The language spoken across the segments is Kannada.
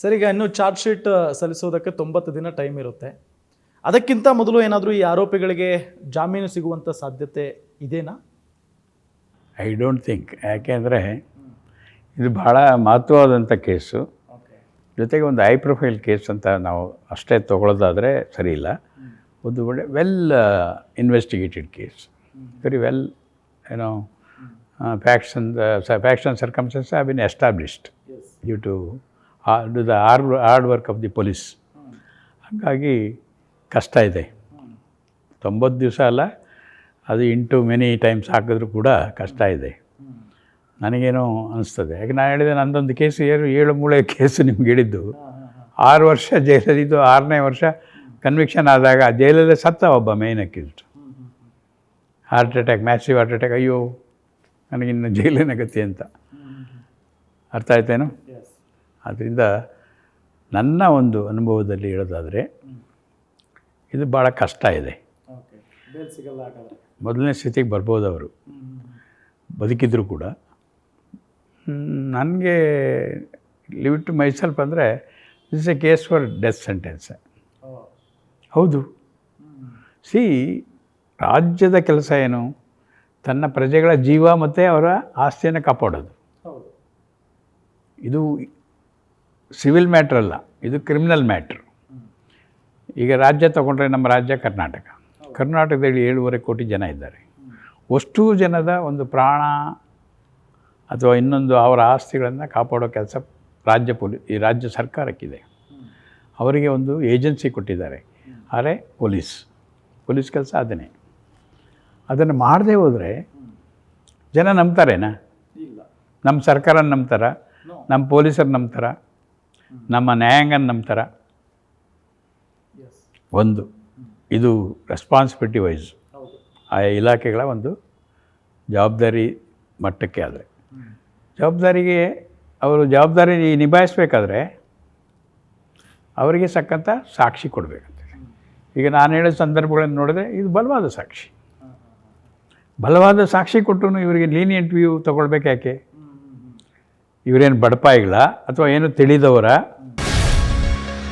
ಸರ್, ಈಗ ಇನ್ನೂ ಚಾರ್ಜ್ ಶೀಟ್ ಸಲ್ಲಿಸೋದಕ್ಕೆ 90 ದಿನ ಟೈಮ್ ಇರುತ್ತೆ. ಅದಕ್ಕಿಂತ ಮೊದಲು ಏನಾದರೂ ಈ ಆರೋಪಿಗಳಿಗೆ ಜಾಮೀನು ಸಿಗುವಂಥ ಸಾಧ್ಯತೆ ಇದೆನಾ? I don't think. ಯಾಕೆಂದರೆ ಇದು ಭಾಳ ಮಹತ್ವವಾದಂಥ ಕೇಸು, ಜೊತೆಗೆ ಒಂದು ಹೈ ಪ್ರೊಫೈಲ್ ಕೇಸ್ ಅಂತ ನಾವು ಅಷ್ಟೇ ತೊಗೊಳ್ಳೋದಾದರೆ ಸರಿ ಇಲ್ಲ. ಒಂದು ಒಳ್ಳೆ well investigated case, very well ಏನೋ facts and circumstances have been established due to the hard work of the police. ಹಾಗಾಗಿ ಕಷ್ಟ ಇದೆ. 90 ದಿವಸ ಅಲ್ಲ, ಅದು ಇಂಟು ಮೆನಿ ಟೈಮ್ಸ್ ಹಾಕಿದ್ರೂ ಕೂಡ ಕಷ್ಟ ಇದೆ. ನನಗೇನೋ ಅನಿಸ್ತದೆ. ಯಾಕೆ ನಾನು ಹೇಳಿದೆ, ನಂದೊಂದು ಕೇಸು 7 ಮೂಳೆ ಕೇಸು ನಿಮ್ಗೆ ಹೇಳಿದ್ದು 6 ವರ್ಷ ಜೈಲಲ್ಲಿದ್ದು 6ನೇ ವರ್ಷ ಕನ್ವಿಕ್ಷನ್ ಆದಾಗ ಜೈಲಲ್ಲೇ ಸತ್ತ ಒಬ್ಬ main accused. Heart attack, massive heart attack. ಅಯ್ಯೋ, ನನಗಿನ್ನು ಜೈಲಿನ ಗತಿ ಅಂತ. ಅರ್ಥ ಆಯ್ತೇನು? ಆದ್ದರಿಂದ ನನ್ನ ಒಂದು ಅನುಭವದಲ್ಲಿ ಹೇಳೋದಾದರೆ ಇದು ಭಾಳ ಕಷ್ಟ ಇದೆ. ಮೊದಲನೇ ಸ್ಥಿತಿಗೆ ಬರ್ಬೋದು ಅವರು ಬದುಕಿದ್ರು ಕೂಡ. ನನಗೆ ಲಿವ್ ಟು ಮೈಸೆಲ್ಫ್ ಅಂದರೆ this A case for death sentence. ಹೌದು. ಸಿ, ರಾಜ್ಯದ ಕೆಲಸ ಏನು? ತನ್ನ ಪ್ರಜೆಗಳ ಜೀವ ಮತ್ತು ಅವರ ಆಸ್ತಿಯನ್ನು ಕಾಪಾಡೋದು. ಇದು ಸಿವಿಲ್ ಮ್ಯಾಟ್ರ್ ಅಲ್ಲ, ಇದು ಕ್ರಿಮಿನಲ್ ಮ್ಯಾಟ್ರ್. ಈಗ ರಾಜ್ಯ ತಗೊಂಡ್ರೆ ನಮ್ಮ ರಾಜ್ಯ ಕರ್ನಾಟಕದಲ್ಲಿ 7.5 ಕೋಟಿ ಜನ ಇದ್ದಾರೆ. ಅಷ್ಟು ಜನದ ಒಂದು ಪ್ರಾಣ ಅಥವಾ ಇನ್ನೊಂದು ಅವರ ಆಸ್ತಿಗಳನ್ನು ಕಾಪಾಡೋ ಕೆಲಸ ಈ ರಾಜ್ಯ ಸರ್ಕಾರಕ್ಕಿದೆ. ಅವರಿಗೆ ಒಂದು ಏಜೆನ್ಸಿ ಕೊಟ್ಟಿದ್ದಾರೆ, ಆದರೆ ಪೊಲೀಸ್ ಕೆಲಸ ಅದನ್ನೇ. ಅದನ್ನು ಮಾಡದೆ ಹೋದರೆ ಜನ ನಂಬ್ತಾರೇನಾ? ನಮ್ಮ ಸರ್ಕಾರನ ನಂಬ್ತಾರ? ನಮ್ಮ ಪೊಲೀಸರು ನಂಬ್ತಾರ? ನಮ್ಮ ನ್ಯಾಯಾಂಗನ ನಂಬ್ತಾರ? ಒಂದು ಇದು ರೆಸ್ಪಾನ್ಸಿಬಿಲಿಟಿ ವೈಸ್ ಆ ಇಲಾಖೆಗಳ ಒಂದು ಜವಾಬ್ದಾರಿ ಮಟ್ಟಕ್ಕೆ. ಆದರೆ ಅವರು ಜವಾಬ್ದಾರಿ ನಿಭಾಯಿಸಬೇಕಾದ್ರೆ ಅವರಿಗೆ ಸಕ್ಕಂಥ ಸಾಕ್ಷಿ ಕೊಡಬೇಕಂತ. ಈಗ ನಾನು ಹೇಳೋ ಸಂದರ್ಭಗಳನ್ನು ನೋಡಿದ್ರೆ ಇದು ಬಲವಾದ ಸಾಕ್ಷಿ ಕೊಟ್ಟರು ಇವರಿಗೆ ಲೀನಿಯಂಟ್ ವ್ಯೂ ತೊಗೊಳ್ಬೇಕು. ಯಾಕೆ? ಇವರೇನು ಬಡಪಾಯಿಗಳ ಅಥವಾ ಏನು ತಿಳಿದವರ?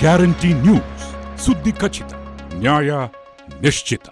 ಗ್ಯಾರಂಟಿ ನ್ಯೂಸ್, ಸುದ್ದಿ ಖಚಿತ, ನ್ಯಾಯ ನಿಶ್ಚಿತ.